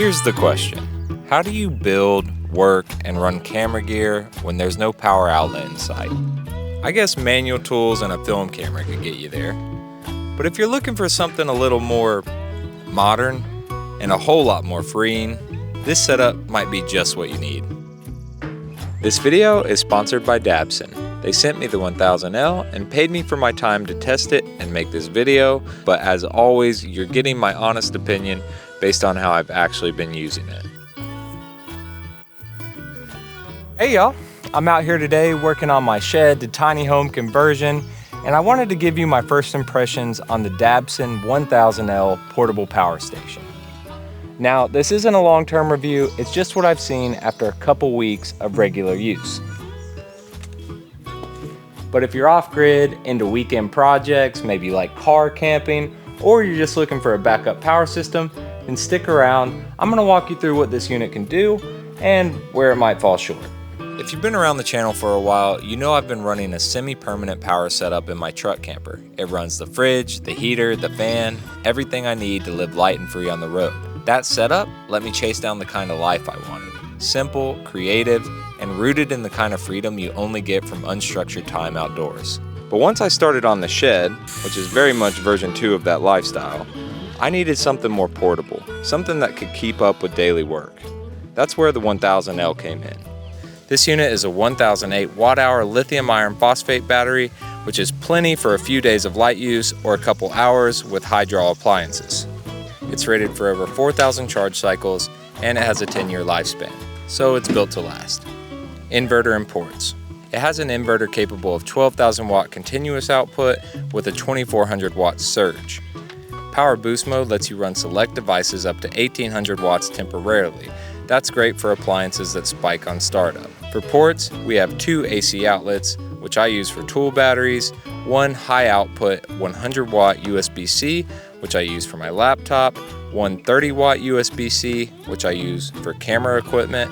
Here's the question. How do you build, work, and run camera gear when there's no power outlet in sight? I guess manual tools and a film camera could get you there. But if you're looking for something a little more modern and a whole lot more freeing, this setup might be just what you need. This video is sponsored by Dabbsson. They sent me the 1000L and paid me for my time to test it and make this video, but as always, you're getting my honest opinion based on how I've actually been using it. Hey y'all, I'm out here today working on my shed to tiny home conversion, and I wanted to give you my first impressions on the Dabbsson 1000L portable power station. Now, this isn't a long-term review, it's just what I've seen after a couple weeks of regular use. But if you're off-grid, into weekend projects, maybe like car camping, or you're just looking for a backup power system, then stick around. I'm gonna walk you through what this unit can do and where it might fall short. If you've been around the channel for a while, you know I've been running a semi-permanent power setup in my truck camper. It runs the fridge, the heater, the fan, everything I need to live light and free on the road. That setup let me chase down the kind of life I wanted. Simple, creative, and rooted in the kind of freedom you only get from unstructured time outdoors. But once I started on the shed, which is very much version 2 of that lifestyle, I needed something more portable, something that could keep up with daily work. That's where the 1000L came in. This unit is a 1008 watt-hour lithium iron phosphate battery, which is plenty for a few days of light use or a couple hours with high draw appliances. It's rated for over 4,000 charge cycles and it has a 10-year lifespan, so it's built to last. Inverter and ports. It has an inverter capable of 12,000 watt continuous output with a 2400 watt surge. Power boost mode lets you run select devices up to 1800 watts temporarily. That's great for appliances that spike on startup. For ports, we have 2 AC outlets, which I use for tool batteries, one high output 100 watt USB-C, which I use for my laptop, one 30 watt USB-C, which I use for camera equipment,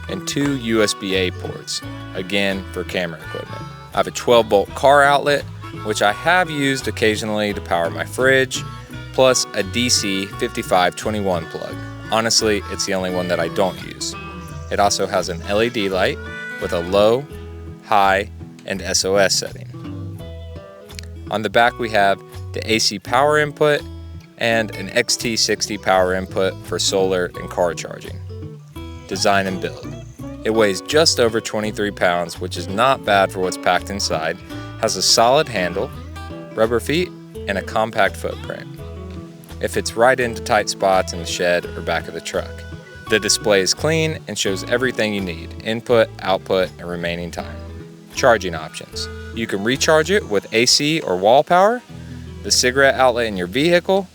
and 2 USB-A ports, again for camera equipment. I have a 12 volt car outlet, which I have used occasionally to power my fridge, plus a DC 5521 plug. Honestly, it's the only one that I don't use. It also has an LED light with a low, high, and SOS setting. On the back we have the AC power input and an XT60 power input for solar and car charging. Design and build. It weighs just over 23 pounds, which is not bad for what's packed inside, has a solid handle, rubber feet, and a compact footprint. It fits right into tight spots in the shed or back of the truck. The display is clean and shows everything you need, input, output, and remaining time. Charging options. You can recharge it with AC or wall power, the cigarette outlet in your vehicle,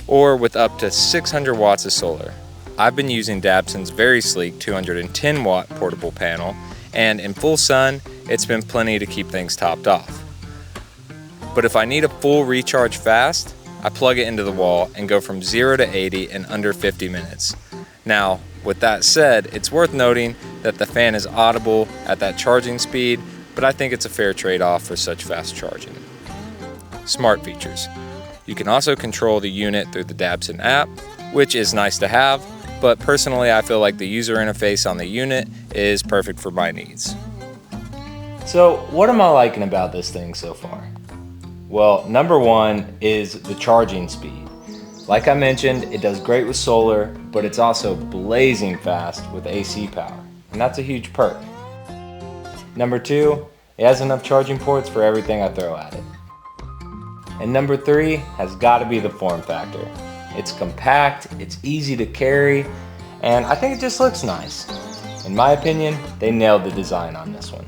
or with up to 600 watts of solar. I've been using Dabbsson's very sleek 210 watt portable panel, and in full sun, it's been plenty to keep things topped off. But if I need a full recharge fast, I plug it into the wall and go from 0 to 80 in under 50 minutes. Now, with that said, it's worth noting that the fan is audible at that charging speed, but I think it's a fair trade-off for such fast charging. Smart features. You can also control the unit through the Dabbsson app, which is nice to have, but personally I feel like the user interface on the unit is perfect for my needs. So what am I liking about this thing so far? Well, number one is the charging speed. Like I mentioned, it does great with solar, but it's also blazing fast with AC power, and that's a huge perk. Number two, it has enough charging ports for everything I throw at it. And number three has got to be the form factor. It's compact, it's easy to carry, and I think it just looks nice. In my opinion, they nailed the design on this one.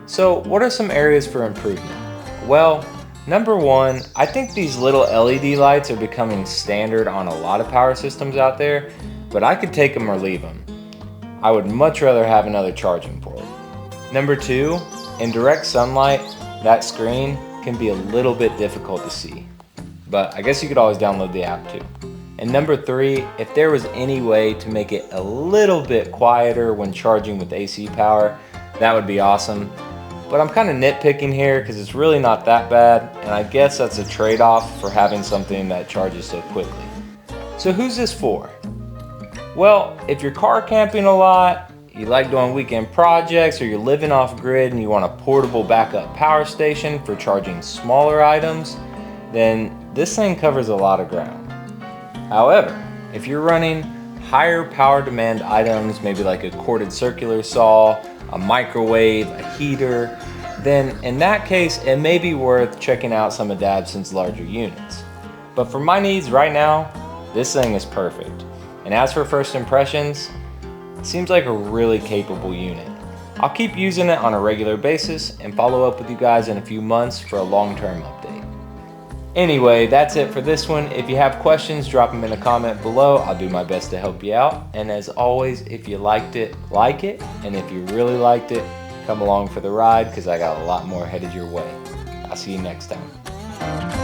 So what are some areas for improvement? Well, number one, I think these little LED lights are becoming standard on a lot of power systems out there, but I could take them or leave them. I would much rather have another charging port. Number two, in direct sunlight, that screen can be a little bit difficult to see, but I guess you could always download the app too. And number three, if there was any way to make it a little bit quieter when charging with AC power, that would be awesome. But I'm kind of nitpicking here because it's really not that bad, and I guess that's a trade-off for having something that charges so quickly. So who's this for? Well, if you're car camping a lot, you like doing weekend projects, or you're living off grid and you want a portable backup power station for charging smaller items, then this thing covers a lot of ground. However, if you're running higher power demand items, maybe like a corded circular saw, a microwave, a heater, then in that case, it may be worth checking out some of Dabbsson's larger units. But for my needs right now, this thing is perfect. And as for first impressions, it seems like a really capable unit. I'll keep using it on a regular basis and follow up with you guys in a few months for a long-term update. Anyway, that's it for this one. If you have questions, drop them in a comment below. I'll do my best to help you out. And as always, if you liked it, like it. And if you really liked it, come along for the ride, because I got a lot more headed your way. I'll see you next time.